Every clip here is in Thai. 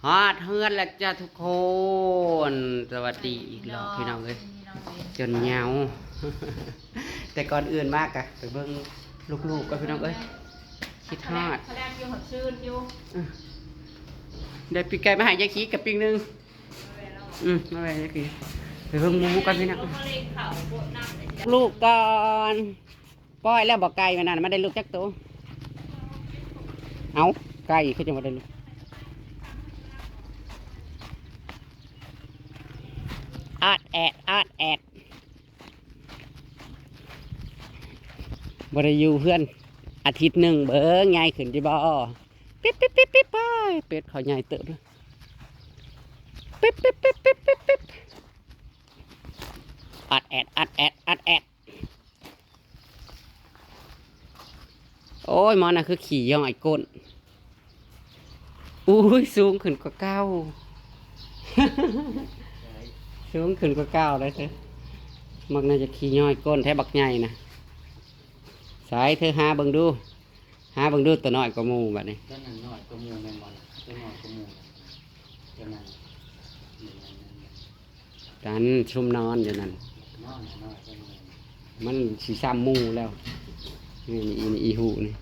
ฮอดเฮือนแล้วจ้าทุกคนสวัสดีอีกรอบพี่น้องเอ้ยจนเหงา แต่ก่อนอื่นมากอะไปเบิ่งลูกๆก็พี่น้องเอ้ยคิดฮอด เขาแรกอยู่หัดชื่นอยู่ ได้ปีกไก่มาให้ยายขี้กับปิ้งนึงมาไปยายขี้ไปเบิ่งหมูกันพี่น้องลูกก่อนปล่อยแล้วบอกไก่มานั่นมาได้ลูกจักตัวเอาไก่เขาจะมาได้ลูกอาดแอดบริยูเพื่อนอาทิตย์หนึ่งเบิ้งใหญ่ขึ้นที่บ่อปิ๊บไปเป็ดเขาใหญ่เติบเลยปิ๊บอาดแอดโอ้ยมอน่ะคือขี่ย่องไอ้ก้นอุ้ยสูงขึ้นกว่าเก้า สูงขึ้นกว่าเก้าเลยเธอมักน่าจะขี่ย่อยก้นแท้บักใหญ่นะสายเธอหาเบิ่งดูตัวน้อยกว่าหมู่บัดนี้ตัวนั้นน้อยกว่าหมู่แม่นบ่ล่ะตัวน้อยกว่าหมู่ตัวนั้นกันชุ่มนอนอยู่นั่น น้อยกว่าหมู่มันสีซ้ำหมู่แล้วนี่อีหูนี่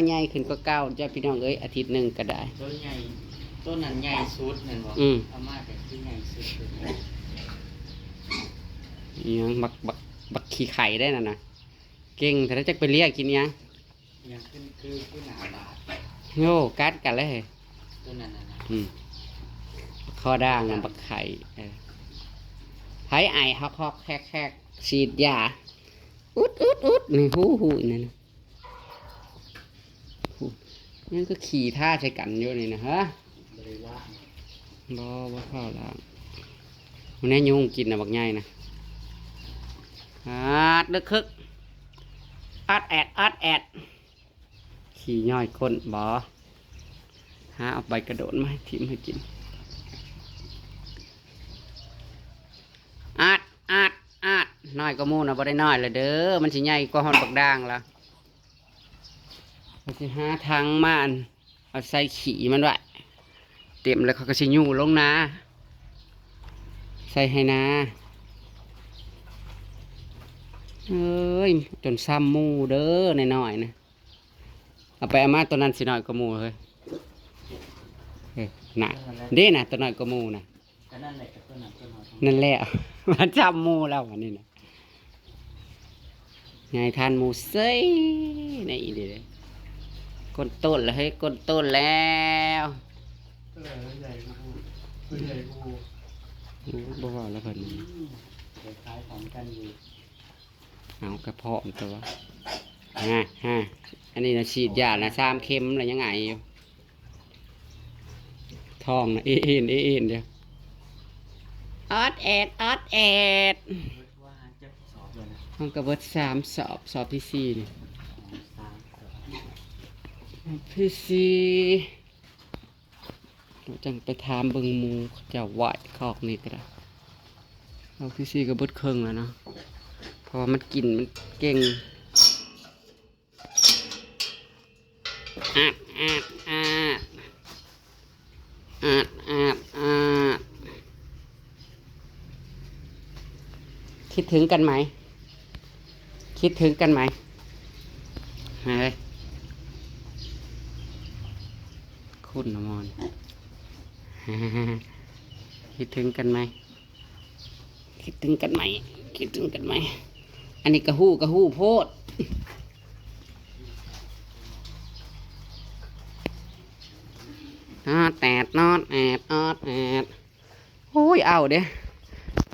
ใหญ่ขึ้นกว่าเก้าจ้าพี่น้องเอ้ยอาทิตย์หนึ่งก็ได้ตัวใหญ่ตัวนั้นใหญ่สุดแม่นบ่เอามาแต่ที่ใหญ่สุดยังบักขี้ไข่ได้น่ะนะเก่งแต่ถ้าจะไปเรียกกินยังคือหนาบาดโง่กัดกันเลยตัวนั้นน่ะข้อด่างมันบักไข่ไผ่ไอฮอกแคกฉีดยาอุดนี่หูนั่นนะนี่ก็ขี่ท่าใช้กันอยู่นี่นะฮะบริวารบ่เข้าแล้วมันแน่ยุงกินนะบักใหญ่นะดึกคึกอัดแอดขี่ย่อยคนบ่หาเอาใบกระโดดมาให้ทิมให้กินอัดน้อยก็มูนะบ่ได้น้อยเลยเด้อมันสิใหญ่กว่าฮอนบักด่างละมันสิหาทางมาเอาใส่ขี่มันไว้เต็มแล้วเขาก็สิยู่ลงนาใส่ให้นาเอ้ยจนซ้ำมูเด้อน้อยๆนะเอาไปเอามาตัวนั้นสิน้อยกว่ามูเฮ้ยน่ะเด้น่ะตัวน้อยกว่ามูน่ะนั่นแหละตัวนั้นตัวน้อย นั่นแหละ มันซ้ำมูแล้ววันนี้นะไงทานหมูเซ้ยในอีเดียก้นต้นแล้วให้ก้นต้นแล้วใหญ่กูใหญ่กูบ่ว่าแล้วเพิ่น คล้ายของกันอยู่เอากระเพาะตัวอันนี้นะฉีดยานะ3 เข็มอะไรยังไงอยู่ท้องนะเอ็นเดียวออดแอดว่าจะสอบเลยนะห้องกระเบิด3 สอบที่4นี่ที่4เราจังไปถามเบิ่งหมูจะไหวคอกนี่ก็ได้เอาที่4กระเบิดครึ่งแล้วเนาะเพราะมันกินมันเก่งอาดคิดถึงกันไหมเฮ้ยคุณนมอน คิดถึงกันไหมอันนี้กระหู้โพดแอดโอ้ยเอาเด้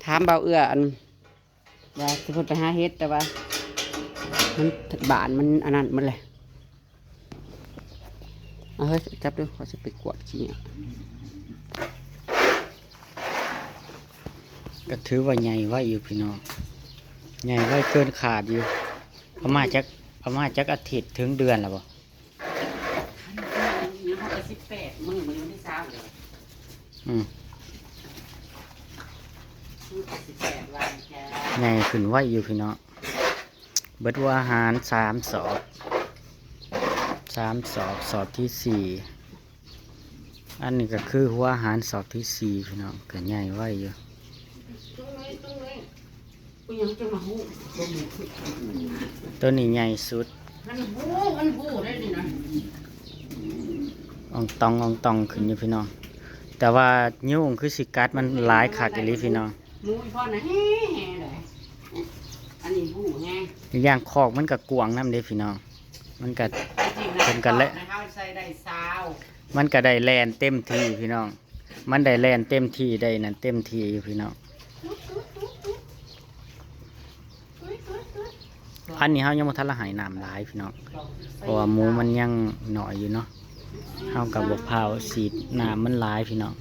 ถามเบาเอื้ออันว่าจะพูดไปหาเฮ็ดแต่ว่ามันบานมันอันนั้นมันเลยเอาเฮ้ยจับดูเขาจะไปกวาดขี้อ่ะก็ถือว่าใหญ่ไว้อยู่พี่น้องใหญ่ไว้เกินขาดอยู่ประมาณจักอาทิตย์ถึงเดือนแล้วบ่18 มื้อวันที่3เลย18 วันจ้าใหญ่ขึ้นไว้อยู่พี่น้องเบิดว่าอาหาร3 สอบสอบที่4 อันนี้ก็คือหัวอาหารสอบที่สี่พี่น้องก็ใหญ่ไว้อยู่ ตรงนี้กูยังจะมาหูบ่มีคือ ตัวนี้ใหญ่สุด มันหูได้นี่นะ อองตองขึ้นอยู่พี่น้องแต่ว่ายุ่งคือสิกัดมันหลายคักอีหลีพี่น้อง หมูอีพ่อนะแฮ่เลยอันนี้หูแห้ง อย่างคอกมันก็กวางน้ำเด้พี่น้องมันก็ จริงๆนะ เป็นกันและ นะคะใส่ได้ซาว มันก็ได้แลนเต็มที่พี่น้องมันได้แลนเต็มที่ได้นั่นเต็มที่อยู่พี่น้องอันนี้เฮายังบ่ทันละหายน้ำหลายพี่น้องเพราะว่าหมูมันยังหน่อยอยู่เนาะเฮากับบ่พร้าวสีดน้ำมันหลายพี่น้อง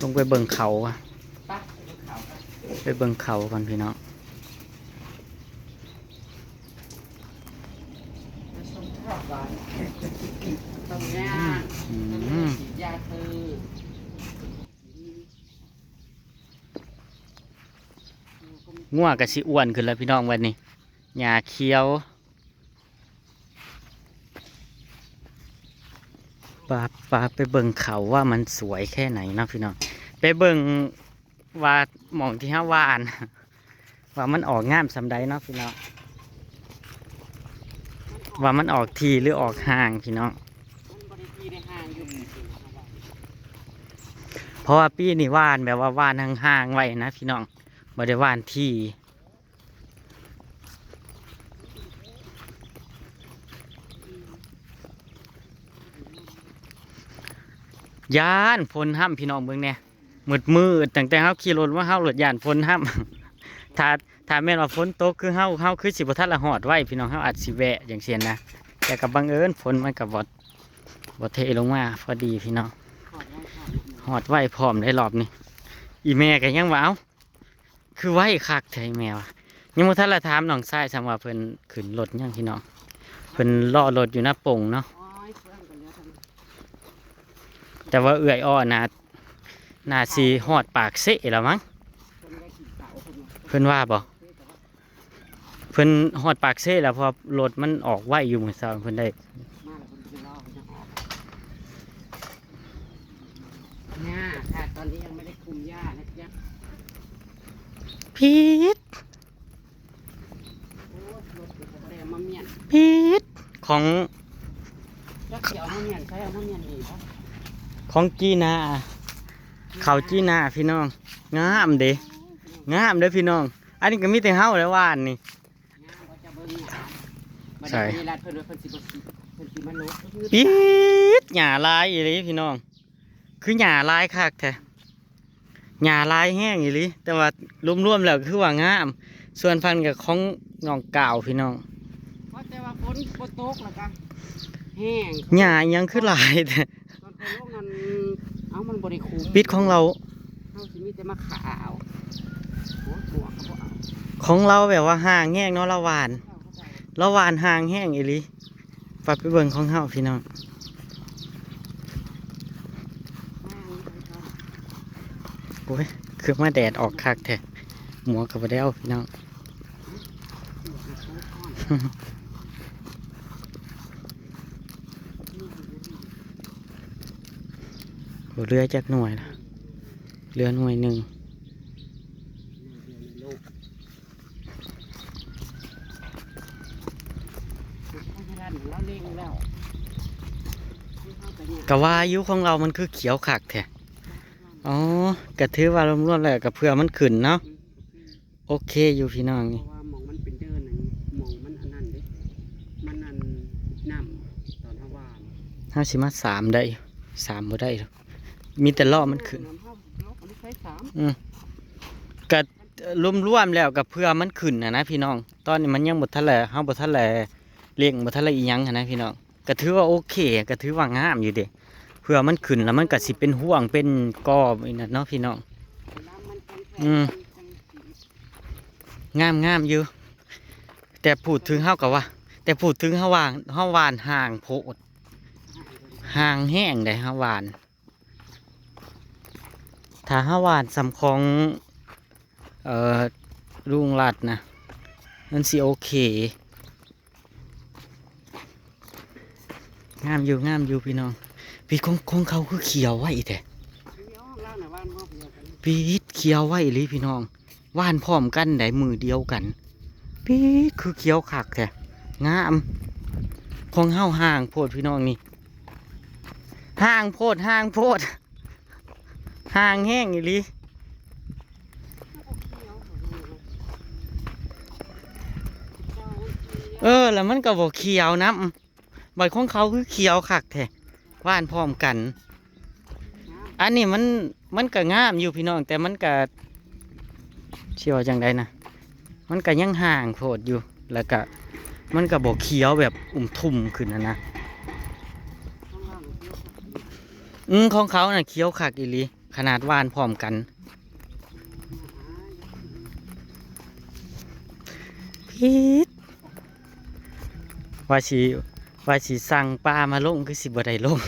ลงไปเบิ่งเขาอะ ปั๊บเขาก็ ไปเบิ่งเขาก่อนพี่น้อง มาชมครอบก่อนตรงนี้ อื ตรงนี้ ม ฉีดยาคือ งัวก็สิอ้วนขึ้นแล้วพี่น้องวันนี้หญ้าเขียวปลาไปเบิ่งเขาว่ามันสวยแค่ไหนเนาะพี่น้องไปเบิ่งว่าหมองที่ห้าวาน ว่ามันออกงามสำใดเนาะพี่น้องว่ามันออกทีหรือออกห่างพี่น้อง มันบริทีในห้างอยู่ เพราะว่าปีนี้วานแบบว่าวานห่างๆไว้นะพี่น้องบ่ได้วานที่ย่านฝนห้ำพี่น้องเบิ่งเนี่ยมืดตั้งแต่เฮาขี่รถว่าเฮารถย่านฝนห้ำ ถ้าแม่นว่าฝนตกคือเฮาคือสิบ่ทันละฮอดไว้พี่น้องเฮาอาจสิแวะอย่างเช่นนะแต่กับบังเอิญฝนมันก็บ่เทลงมาพอดีพี่น้องฮอดไว้พร้อมได้รอบนี้อีแม่ก็ยังว่าเอ้าคือไว้คักแท้แม่ว่ะยังบ่ทันละถามน้องชายซ้ำว่าเพิ่นขึ้นรถยังพี่น้องเพิ่นรอรถอยู่หน้าโป่งเนาะ โอ้ยเพื่อนกันเยอะทั้ง แต่ว่าเอื้อยอ้อน่าสิฮอดปากเสะแล้วมั้ง คนได้กินเต่าคนมา เพิ่นว่าบ่เพิ่นฮอดปากเสะแล้วเพอรถมันออกไวอยู่มื้อเช้าเพิ่นได้ มาแล้วคนจะรอคนจะออกหญ้าค่ะตอนนี้ยังไม่ได้คุมหญ้านะจ๊ะ พีด โอ้ยรถติดแต่มาเมียน พีดของ จักเขียวมาเมียนใช้เอามาเมียนดีปะ ของจีนาเขาจีนาพี่น้องงามเด้งามเด้อพี่น้อง อันนี้ก็มีแต่เฮาแล้วว่านนี่ หญ้าก็จะเบิ่งหญ้าบัด ใช่ นี้รัดเพิ่นว่าเพิ่นสิบ่สิเพิ่นสิมาลบเพิ่น ปี๊ดหญ้าลายอีหลีพี่น้อง คือหญ้าลายคักแท้หญ้าลายแห้งอีหลีแต่ว่ารวมๆแล้วคือว่างาม ส่วนพันธุ์กับของน้องกาวพี่น้อง เพราะแต่ว่าฝนบ่ตกแล้วก็แห้ง หญ้ายังคือหลายแต่ ตอนไปลงนั้นเอามันบ่ได้คุม ปิดของเรา เฮาสิมีแต่มาขาวโอ้ตัวเขาบ่เอา ของเราแบบว่าห่างแห้งเนาะละหวาน เข้าใจ ละหวานห่างแห้งอีหลีฝากไปเบิ่งของเฮาพี่น้อง มากเลยครับ โอ้ยคือมาแดดออกคักแท้หมวกกับบ่ได้เอาพี่น้อง โอ้เรือจักหน่วยนะเรือหน่วยหนึ่งกะว่าอายุของเรามันคือเขียวคักแท้อ๋อกะถือว่ารวมๆแล้วกะเพื่อมันขึ้นเนาะโอเคอยู่พี่น้อง เพ นี่ ราะว่าหมองมันเป็นเดินนั่นหมองมันอันนั้นเด้มันอันน้ำตอนทวาร ห้าสิมาสามได้สามบ่ได้หรอกมีแต่ล้อมันขึ้น น้ำเฮาเราก็ไม่ใช้สาม กะรวมๆแล้วกับเพื่อมันขึ้นนะพี่น้อง ตอนนี้มันยังบ่ทันแลเฮาบ่ทันแลเลี้ยงบ่ทันแลอีหยังหั้นนะพี่น้องก็ถือว่าโอเคก็ถือว่างามอยู่เด้เพื่อมันขึ้นแล้วมันก็สิเป็นห่วงเป็นกอบอีนั่นเนาะพี่น้อง น้ำมันแข็ง อืม งามอยู่ แต่พูดถึงเฮาก็ว่า แต่พูดถึงเฮาหวานห่างโพดห่างแห้งได้เฮาหวาน ถ้าเฮาหวานสำของลุงรัดนะมันสิโอเค งามอยู่งามอยู่พี่น้องพี่ของเขาคือเขียวไว้แต่ปีดเขียวไว้เลยพี่น้องว่านพร้อมกันได้มือเดียวกันปีดคือเขียวคักแต่งามของเฮาห่างโพดพี่น้องนี่ห่างโพดห่างโพดห่างแห้งอีหลีแล้วมันก็บอกเขียวน้ำใบของเขาคือเขียวคักแท้ว่านพร้อมกันอันนี้มันก็งามอยู่พี่น้องแต่มันก็เชื่อว่าจังใดนะมันก็ยังห่างโพดอยู่แล้วก็มันก็บอกเขียวแบบทุ่มขึ้นนะของเขาน่ะเขียวคักอีหลีขนาดว่านพร้อมกันพีดว่าสิสั่งปลามาลงคือสิบ่ได้ลง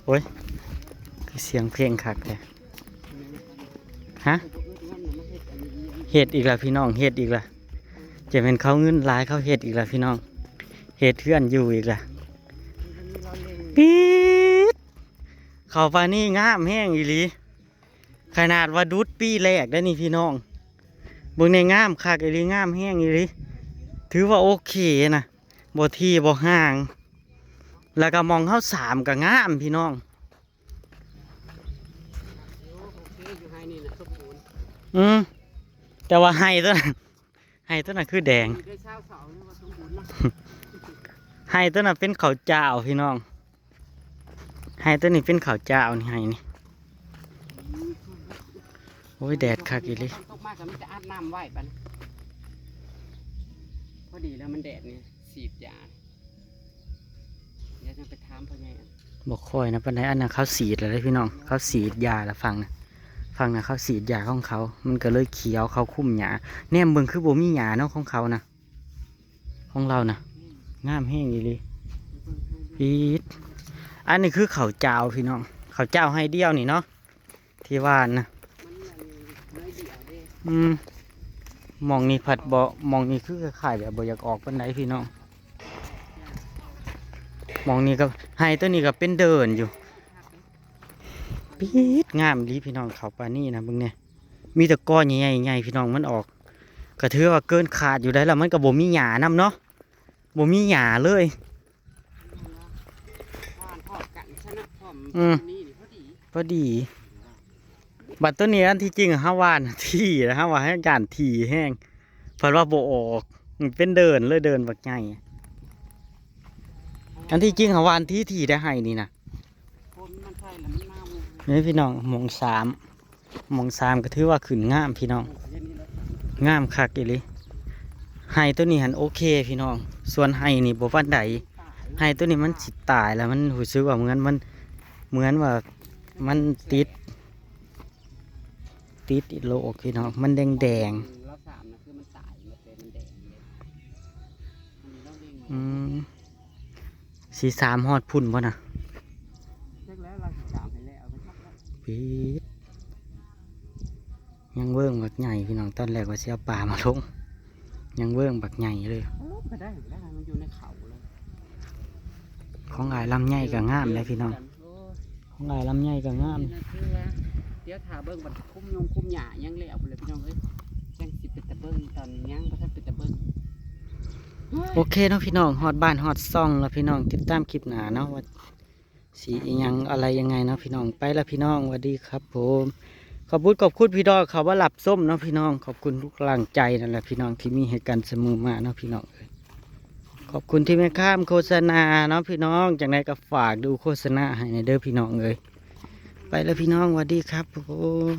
โอ้ยคือเสียงเพลงคักเลยฮะเฮ็ดอีกแล้วพี่น้องเฮ็ดอีกแล้วจะเป็นเขาเงินหลายเขาเฮ็ดอีกแล้วพี่น้องเฮ็ดเพื่อนอยู่อีกแล้วปี๊ดเขาปลานี่งามแห้งอีหลีขนาดว่าดุดปีแรกได้นี่พี่น้องเบิ่งในงามคักอีหลีงามแห้งอีหลีถือว่าโอเคนะบ่ที่บ่ห่างแล้วก็มองเข้าสามก็งามพี่น้องแต่ว่าไฮตัวนั้นคือแดงไฮตัวนั้นเป็นข้าวเจ้าพี่น้องไฮตัวนี้เป็นข้าวเจ้านี่ไฮนี่โอ้ยแดดคักอีหลีตกมากก็มันจะอาบน้ำไว้ปันพอดีแล้วมันแดดนี่สีดยาเดี๋ยวจะไปถามพ่อใหญ่บอกคอยนะปันไดอันนั้นเขาสีดเลยพี่น้องเขาสีดยาแล้วฟังนะเขาสีดยาของเขามันก็เลยเขียวเขาคุ้มหยาแนมเบิ่งคือบ่มีหยาเนาะของเขานะของเรานะงามแห้งอีหลีปี๊ดอันนี้คือข้าวเจ้าพี่น้องข้าวเจ้าให้เดียวนี่เนาะที่ว่านนะมองนี่ผัดบ่มองนี่คือขายแบบบ่อยากออกปันไดพี่น้องมองนี่ก็ให้ตัวนี้ก็เป็นเดินอยู่ปี๊ดงามดีพี่น้องเขาปานี่นะเบิ่งเนี่ยมีแต่ก้อนใหญ่ๆพี่น้องมันออกก็ถือว่าเกินขาดอยู่ได้แล้วมันก็บ่มีหญ้านำเนาะบ่มีหญ้าเลยพอดีบัดตัวนี้อันที่จริงห้าวานที่นะฮะว่าให้จานถี่แห้งเพราะว่าโบออกเป็นเดินเลยเดินแบบใหญ่อันที่จริงห้าวานที่ได้ให้นี่นะนี่พี่น้องมองสามก็ถือว่าขึ้นงามพี่น้องงามคักอีหลีให้ตัวนี้หันโอเคพี่น้องส่วนให้นี่บ่ปานใดให้ตัวนี้มันสิตายแล้วมันรู้สึกว่าเหมือนว่ามันติดโลกพี่น้องมันแดงสีสามฮอดพุ่นบ่นะปี๊ดยังเบิ่งบักใหญ่พี่น้องตอนแรกว่าสิเอาปลามาลงยังเบิ่งบักใหญ่เลยของอายลำใหญ่ก็งามเลยพี่น้องของอายลำใหญ่ก็งามเดี๋ยวถ่าเบิ้งบัดคุ้มหญ้ายังแล้วเลยพี่น้องเอ้ยจังสิเป็นตะเบิ้งตอนยังบ่ทันเป็นตะเบิ้งโอเคเนาะพี่น้องฮอดบ้านฮอดซ่องแล้วพี่น้องติดตามคลิปหน้าเนาะว่าสียังอะไรยังไงเนาะพี่น้องไปแล้วพี่น้องสวัสดีครับผมขอบคุณพี่ดอกเขาว่าหลับส้มเนาะพี่น้องขอบคุณทุกกำลังใจนั่นแหละพี่น้องที่มีให้กันเสมอมาเนาะพี่น้องเอ้ยขอบคุณที่ไม่ข้ามโฆษณาเนาะพี่น้องจากไหนก็ฝากดูโฆษณาให้ในเด้อพี่น้องเอ้ยไปแล้วพี่น้องสวัสดีครับผม